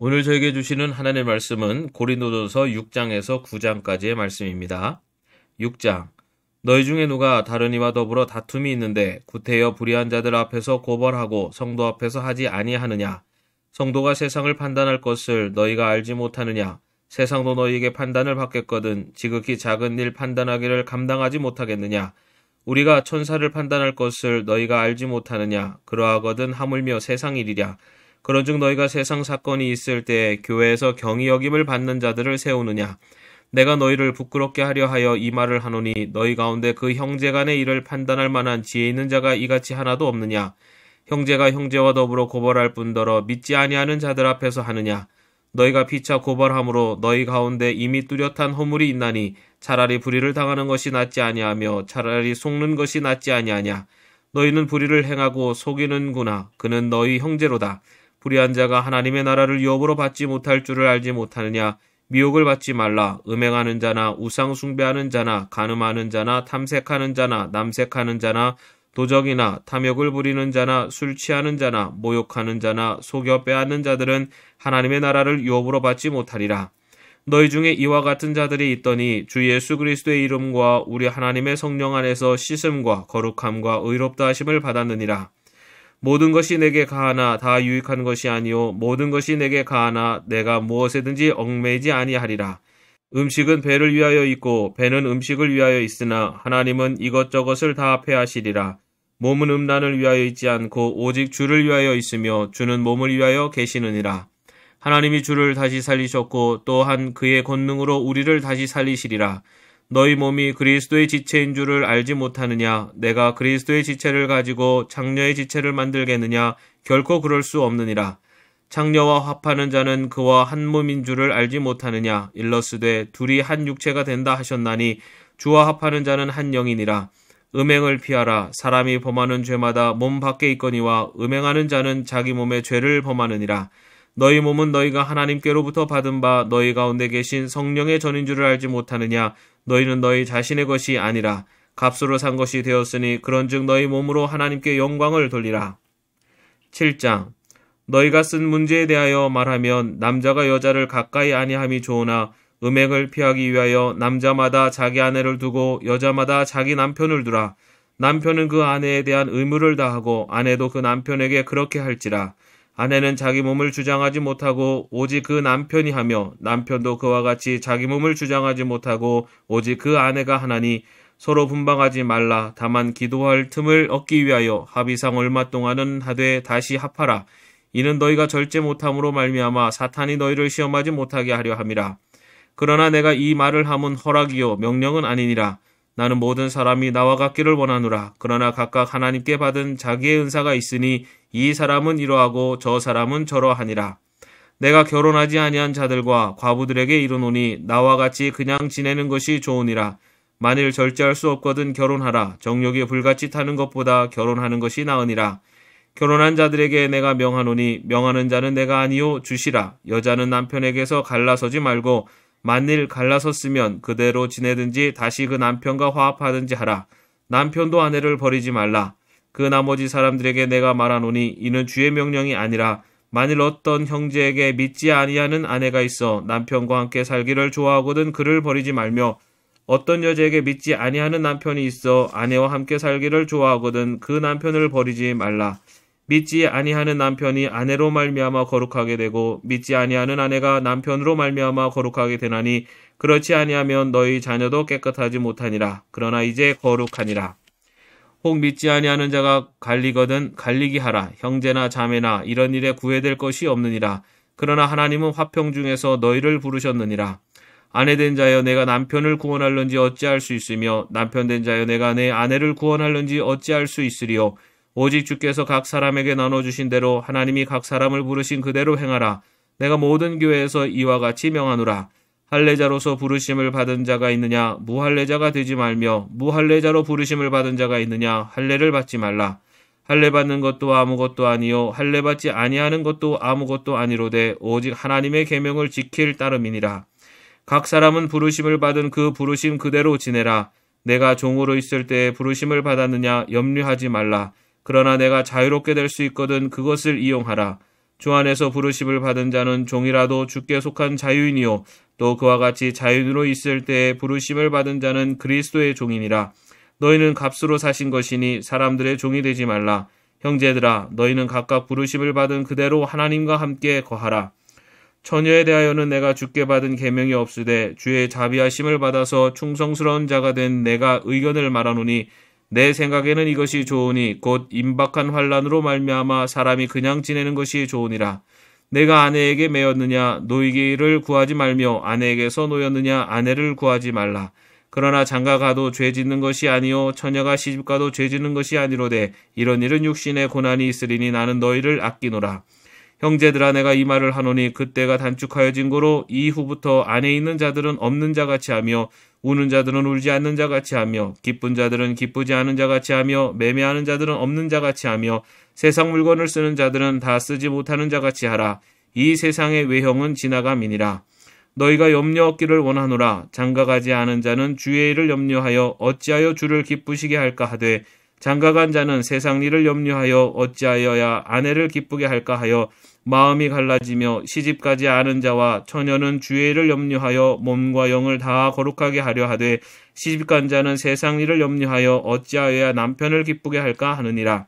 오늘 저에게 주시는 하나님의 말씀은 고린도전서 6장에서 9장까지의 말씀입니다. 6장. 너희 중에 누가 다른 이와 더불어 다툼이 있는데 구태여 불의한 자들 앞에서 고발하고 성도 앞에서 하지 아니하느냐? 성도가 세상을 판단할 것을 너희가 알지 못하느냐? 세상도 너희에게 판단을 받겠거든 지극히 작은 일 판단하기를 감당하지 못하겠느냐? 우리가 천사를 판단할 것을 너희가 알지 못하느냐? 그러하거든 하물며 세상 일이랴. 그런즉 너희가 세상 사건이 있을 때 교회에서 경히 여김을 받는 자들을 세우느냐? 내가 너희를 부끄럽게 하려 하여 이 말을 하노니 너희 가운데 그 형제 간의 일을 판단할 만한 지혜 있는 자가 이같이 하나도 없느냐? 형제가 형제와 더불어 고발할 뿐더러 믿지 아니하는 자들 앞에서 하느냐? 너희가 피차 고발함으로 너희 가운데 이미 뚜렷한 허물이 있나니 차라리 불의를 당하는 것이 낫지 아니하며 차라리 속는 것이 낫지 아니하냐? 너희는 불의를 행하고 속이는구나. 그는 너희 형제로다. 불의한 자가 하나님의 나라를 유업으로 받지 못할 줄을 알지 못하느냐? 미혹을 받지 말라. 음행하는 자나 우상 숭배하는 자나 간음하는 자나 탐색하는 자나 남색하는 자나 도적이나 탐욕을 부리는 자나 술 취하는 자나 모욕하는 자나 속여 빼앗는 자들은 하나님의 나라를 유업으로 받지 못하리라. 너희 중에 이와 같은 자들이 있더니 주 예수 그리스도의 이름과 우리 하나님의 성령 안에서 씻음과 거룩함과 의롭다 하심을 받았느니라. 모든 것이 내게 가하나 다 유익한 것이 아니요 모든 것이 내게 가하나 내가 무엇에든지 얽매이지 아니하리라. 음식은 배를 위하여 있고 배는 음식을 위하여 있으나 하나님은 이것저것을 다 폐하시리라. 몸은 음란을 위하여 있지 않고 오직 주를 위하여 있으며 주는 몸을 위하여 계시느니라. 하나님이 주를 다시 살리셨고 또한 그의 권능으로 우리를 다시 살리시리라. 너희 몸이 그리스도의 지체인 줄을 알지 못하느냐? 내가 그리스도의 지체를 가지고 장녀의 지체를 만들겠느냐? 결코 그럴 수 없느니라. 장녀와 합하는 자는 그와 한 몸인 줄을 알지 못하느냐? 일러스되 둘이 한 육체가 된다 하셨나니 주와 합하는 자는 한 영이니라. 음행을 피하라. 사람이 범하는 죄마다 몸 밖에 있거니와 음행하는 자는 자기 몸의 죄를 범하느니라. 너희 몸은 너희가 하나님께로부터 받은 바 너희 가운데 계신 성령의 전인 줄을 알지 못하느냐? 너희는 너희 자신의 것이 아니라 값으로 산 것이 되었으니 그런즉 너희 몸으로 하나님께 영광을 돌리라. 7장. 너희가 쓴 문제에 대하여 말하면 남자가 여자를 가까이 아니함이 좋으나 음행을 피하기 위하여 남자마다 자기 아내를 두고 여자마다 자기 남편을 두라. 남편은 그 아내에 대한 의무를 다하고 아내도 그 남편에게 그렇게 할지라. 아내는 자기 몸을 주장하지 못하고 오직 그 남편이 하며 남편도 그와 같이 자기 몸을 주장하지 못하고 오직 그 아내가 하나니 서로 분방하지 말라. 다만 기도할 틈을 얻기 위하여 합의상 얼마 동안은 하되 다시 합하라. 이는 너희가 절제 못함으로 말미암아 사탄이 너희를 시험하지 못하게 하려 함이라. 그러나 내가 이 말을 함은 허락이요 명령은 아니니라. 나는 모든 사람이 나와 같기를 원하노라. 그러나 각각 하나님께 받은 자기의 은사가 있으니 이 사람은 이러하고 저 사람은 저러하니라. 내가 결혼하지 아니한 자들과 과부들에게 이르노니 나와 같이 그냥 지내는 것이 좋으니라. 만일 절제할 수 없거든 결혼하라. 정욕이 불같이 타는 것보다 결혼하는 것이 나으니라. 결혼한 자들에게 내가 명하노니 명하는 자는 내가 아니요 주시라. 여자는 남편에게서 갈라서지 말고 만일 갈라섰으면 그대로 지내든지 다시 그 남편과 화합하든지 하라. 남편도 아내를 버리지 말라. 그 나머지 사람들에게 내가 말하노니 이는 주의 명령이 아니라 만일 어떤 형제에게 믿지 아니하는 아내가 있어 남편과 함께 살기를 좋아하거든 그를 버리지 말며 어떤 여자에게 믿지 아니하는 남편이 있어 아내와 함께 살기를 좋아하거든 그 남편을 버리지 말라. 믿지 아니하는 남편이 아내로 말미암아 거룩하게 되고 믿지 아니하는 아내가 남편으로 말미암아 거룩하게 되나니 그렇지 아니하면 너희 자녀도 깨끗하지 못하니라. 그러나 이제 거룩하니라. 혹 믿지 아니하는 자가 갈리거든 갈리기 하라. 형제나 자매나 이런 일에 구애될 것이 없느니라. 그러나 하나님은 화평 중에서 너희를 부르셨느니라. 아내된 자여 내가 남편을 구원할는지 어찌할 수 있으며 남편된 자여 내가 내 아내를 구원할는지 어찌할 수 있으리요. 오직 주께서 각 사람에게 나눠주신 대로 하나님이 각 사람을 부르신 그대로 행하라. 내가 모든 교회에서 이와 같이 명하노라. 할례자로서 부르심을 받은 자가 있느냐 무할례자가 되지 말며 무할례자로 부르심을 받은 자가 있느냐 할례를 받지 말라. 할례 받는 것도 아무것도 아니요 할례 받지 아니하는 것도 아무것도 아니로되 오직 하나님의 계명을 지킬 따름이니라. 각 사람은 부르심을 받은 그 부르심 그대로 지내라. 내가 종으로 있을 때 부르심을 받았느냐 염려하지 말라. 그러나 내가 자유롭게 될 수 있거든 그것을 이용하라. 주 안에서 부르심을 받은 자는 종이라도 주께 속한 자유인이요 또 그와 같이 자유인으로 있을 때에 부르심을 받은 자는 그리스도의 종이니라. 너희는 값으로 사신 것이니 사람들의 종이 되지 말라. 형제들아, 너희는 각각 부르심을 받은 그대로 하나님과 함께 거하라. 처녀에 대하여는 내가 주께 받은 계명이 없으되 주의 자비하심을 받아서 충성스러운 자가 된 내가 의견을 말하노니 내 생각에는 이것이 좋으니 곧 임박한 환난으로 말미암아 사람이 그냥 지내는 것이 좋으니라. 내가 아내에게 매였느냐 노이기를 구하지 말며 아내에게서 노였느냐 아내를 구하지 말라. 그러나 장가가도 죄 짓는 것이 아니요 처녀가 시집가도 죄 짓는 것이 아니로되 이런 일은 육신의 고난이 있으리니 나는 너희를 아끼노라. 형제들아, 내가 이 말을 하노니 그때가 단축하여진 고로 이후부터 안에 있는 자들은 없는 자같이 하며 우는 자들은 울지 않는 자같이 하며 기쁜 자들은 기쁘지 않은 자같이 하며 매매하는 자들은 없는 자같이 하며 세상 물건을 쓰는 자들은 다 쓰지 못하는 자같이 하라. 이 세상의 외형은 지나감이니라. 너희가 염려 얻기를 원하노라. 장가가지 않은 자는 주의 일을 염려하여 어찌하여 주를 기쁘시게 할까 하되 장가간 자는 세상 일을 염려하여 어찌하여야 아내를 기쁘게 할까 하여 마음이 갈라지며 시집가지 않은 자와 처녀는 주의 일을 염려하여 몸과 영을 다 거룩하게 하려 하되 시집간 자는 세상 일을 염려하여 어찌하여야 남편을 기쁘게 할까 하느니라.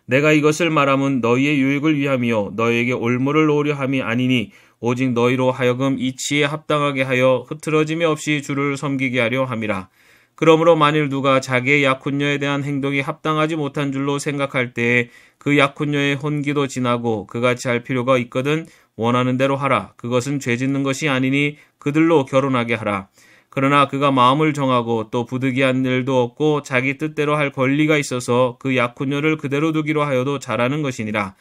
내가 이것을 말함은 너희의 유익을 위함이요 너희에게 올무를 놓으려 함이 아니니 오직 너희로 하여금 이치에 합당하게 하여 흐트러짐이 없이 주를 섬기게 하려 함이라. 그러므로 만일 누가 자기의 약혼녀에 대한 행동이 합당하지 못한 줄로 생각할 때에 그 약혼녀의 혼기도 지나고 그같이 할 필요가 있거든 원하는 대로 하라. 그것은 죄 짓는 것이 아니니 그들로 결혼하게 하라. 그러나 그가 마음을 정하고 또 부득이한 일도 없고 자기 뜻대로 할 권리가 있어서 그 약혼녀를 그대로 두기로 하여도 잘하는 것이니라.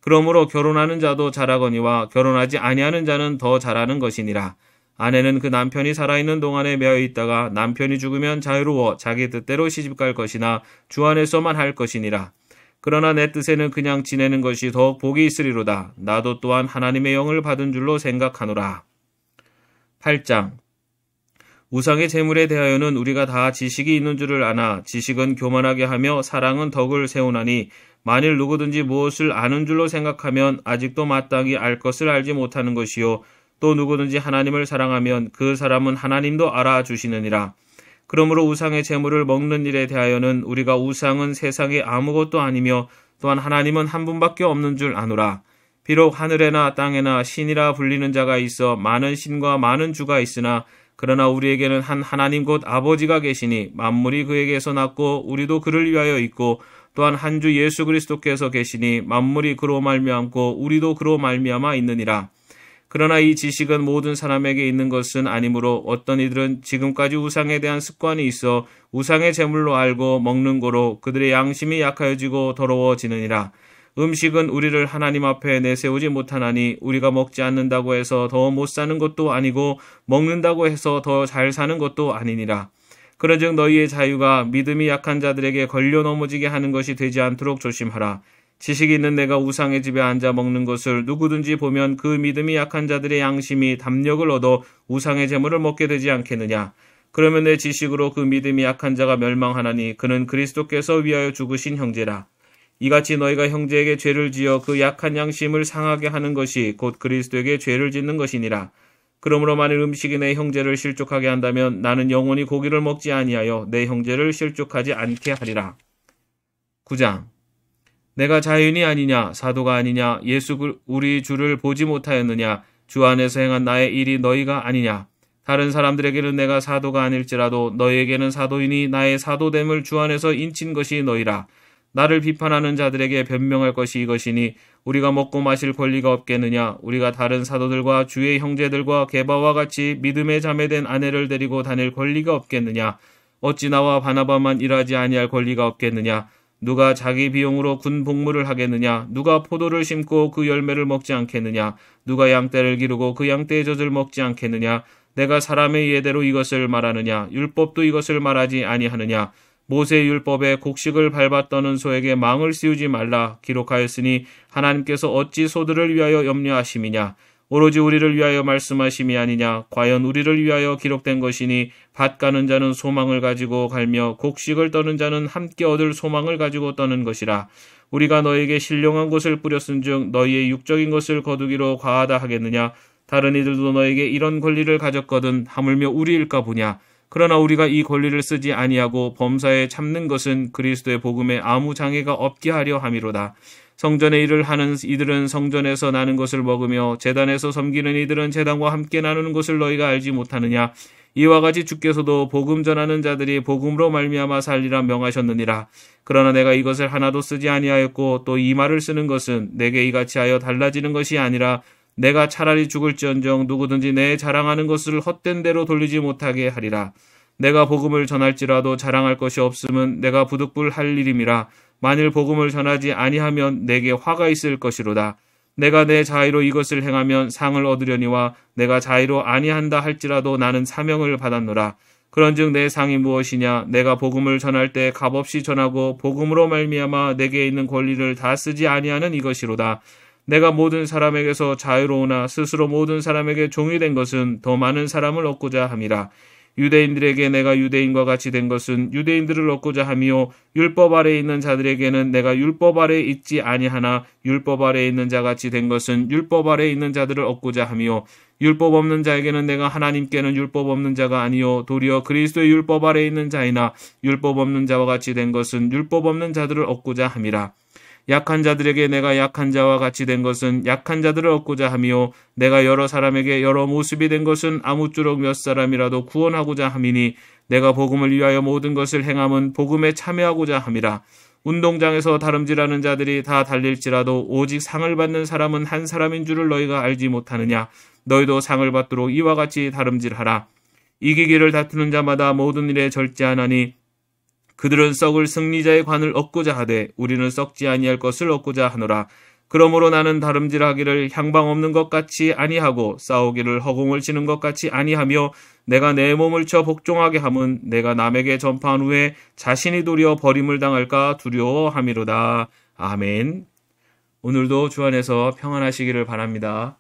그러므로 결혼하는 자도 잘하거니와 결혼하지 아니하는 자는 더 잘하는 것이니라. 아내는 그 남편이 살아있는 동안에 매여 있다가 남편이 죽으면 자유로워 자기 뜻대로 시집갈 것이나 주 안에서만 할 것이니라. 그러나 내 뜻에는 그냥 지내는 것이 더욱 복이 있으리로다. 나도 또한 하나님의 영을 받은 줄로 생각하노라. 8장. 우상의 재물에 대하여는 우리가 다 지식이 있는 줄을 아나 지식은 교만하게 하며 사랑은 덕을 세우나니 만일 누구든지 무엇을 아는 줄로 생각하면 아직도 마땅히 알 것을 알지 못하는 것이요 또 누구든지 하나님을 사랑하면 그 사람은 하나님도 알아주시느니라. 그러므로 우상의 재물을 먹는 일에 대하여는 우리가 우상은 세상에 아무것도 아니며 또한 하나님은 한 분밖에 없는 줄 아노라. 비록 하늘에나 땅에나 신이라 불리는 자가 있어 많은 신과 많은 주가 있으나 그러나 우리에게는 한 하나님 곧 아버지가 계시니 만물이 그에게서 났고 우리도 그를 위하여 있고 또한 한 주 예수 그리스도께서 계시니 만물이 그로 말미암고 우리도 그로 말미암아 있느니라. 그러나 이 지식은 모든 사람에게 있는 것은 아니므로 어떤 이들은 지금까지 우상에 대한 습관이 있어 우상의 제물로 알고 먹는 고로 그들의 양심이 약하여지고 더러워지느니라. 음식은 우리를 하나님 앞에 내세우지 못하나니 우리가 먹지 않는다고 해서 더 못 사는 것도 아니고 먹는다고 해서 더 잘 사는 것도 아니니라. 그런즉 너희의 자유가 믿음이 약한 자들에게 걸려 넘어지게 하는 것이 되지 않도록 조심하라. 지식이 있는 내가 우상의 집에 앉아 먹는 것을 누구든지 보면 그 믿음이 약한 자들의 양심이 담력을 얻어 우상의 제물을 먹게 되지 않겠느냐. 그러면 내 지식으로 그 믿음이 약한 자가 멸망하나니 그는 그리스도께서 위하여 죽으신 형제라. 이같이 너희가 형제에게 죄를 지어 그 약한 양심을 상하게 하는 것이 곧 그리스도에게 죄를 짓는 것이니라. 그러므로 만일 음식이 내 형제를 실족하게 한다면 나는 영원히 고기를 먹지 아니하여 내 형제를 실족하지 않게 하리라. 9장. 내가 자유인이 아니냐 사도가 아니냐 예수 우리 주를 보지 못하였느냐 주 안에서 행한 나의 일이 너희가 아니냐. 다른 사람들에게는 내가 사도가 아닐지라도 너희에게는 사도이니 나의 사도됨을 주 안에서 인친 것이 너희라. 나를 비판하는 자들에게 변명할 것이 이것이니 우리가 먹고 마실 권리가 없겠느냐. 우리가 다른 사도들과 주의 형제들과 게바와 같이 믿음의 자매된 아내를 데리고 다닐 권리가 없겠느냐. 어찌 나와 바나바만 일하지 아니할 권리가 없겠느냐. 누가 자기 비용으로 군 복무를 하겠느냐. 누가 포도를 심고 그 열매를 먹지 않겠느냐. 누가 양떼를 기르고 그 양떼의 젖을 먹지 않겠느냐. 내가 사람의 예대로 이것을 말하느냐. 율법도 이것을 말하지 아니하느냐. 모세의 율법에 곡식을 밟아 떠는 소에게 망을 씌우지 말라 기록하였으니 하나님께서 어찌 소들을 위하여 염려하심이냐. 오로지 우리를 위하여 말씀하심이 아니냐. 과연 우리를 위하여 기록된 것이니 밭 가는 자는 소망을 가지고 갈며 곡식을 떠는 자는 함께 얻을 소망을 가지고 떠는 것이라. 우리가 너에게 신령한 것을 뿌렸은즉 너희의 육적인 것을 거두기로 과하다 하겠느냐. 다른 이들도 너에게 이런 권리를 가졌거든 하물며 우리일까 보냐. 그러나 우리가 이 권리를 쓰지 아니하고 범사에 참는 것은 그리스도의 복음에 아무 장애가 없게 하려 함이로다. 성전의 일을 하는 이들은 성전에서 나는 것을 먹으며 제단에서 섬기는 이들은 제단과 함께 나누는 것을 너희가 알지 못하느냐. 이와 같이 주께서도 복음 전하는 자들이 복음으로 말미암아 살리라 명하셨느니라. 그러나 내가 이것을 하나도 쓰지 아니하였고 또 이 말을 쓰는 것은 내게 이같이 하여 달라지는 것이 아니라 내가 차라리 죽을지언정 누구든지 내 자랑하는 것을 헛된 대로 돌리지 못하게 하리라. 내가 복음을 전할지라도 자랑할 것이 없음은 내가 부득불할 일임이라. 만일 복음을 전하지 아니하면 내게 화가 있을 것이로다. 내가 내 자의로 이것을 행하면 상을 얻으려니와 내가 자의로 아니한다 할지라도 나는 사명을 받았노라. 그런즉 내 상이 무엇이냐. 내가 복음을 전할 때 값없이 전하고 복음으로 말미암아 내게 있는 권리를 다 쓰지 아니하는 이것이로다. 내가 모든 사람에게서 자유로우나 스스로 모든 사람에게 종이 된 것은 더 많은 사람을 얻고자 함이라. 유대인들에게 내가 유대인과 같이 된 것은 유대인들을 얻고자 함이요 율법 아래에 있는 자들에게는 내가 율법 아래에 있지 아니하나 율법 아래에 있는 자같이 된 것은 율법 아래에 있는 자들을 얻고자 함이요 율법 없는 자에게는 내가 하나님께는 율법 없는 자가 아니요 도리어 그리스도의 율법 아래에 있는 자이나 율법 없는 자와 같이 된 것은 율법 없는 자들을 얻고자 함이라. 약한 자들에게 내가 약한 자와 같이 된 것은 약한 자들을 얻고자 함이요 내가 여러 사람에게 여러 모습이 된 것은 아무쪼록 몇 사람이라도 구원하고자 함이니 내가 복음을 위하여 모든 것을 행함은 복음에 참여하고자 함이라. 운동장에서 다름질하는 자들이 다 달릴지라도 오직 상을 받는 사람은 한 사람인 줄을 너희가 알지 못하느냐. 너희도 상을 받도록 이와 같이 다름질하라. 이기기를 다투는 자마다 모든 일에 절제하나니 그들은 썩을 승리자의 관을 얻고자 하되 우리는 썩지 아니할 것을 얻고자 하노라. 그러므로 나는 다름질하기를 향방 없는 것 같이 아니하고 싸우기를 허공을 치는 것 같이 아니하며 내가 내 몸을 쳐 복종하게 함은 내가 남에게 전파한 후에 자신이 도리어 버림을 당할까 두려워함이로다. 아멘. 오늘도 주 안에서 평안하시기를 바랍니다.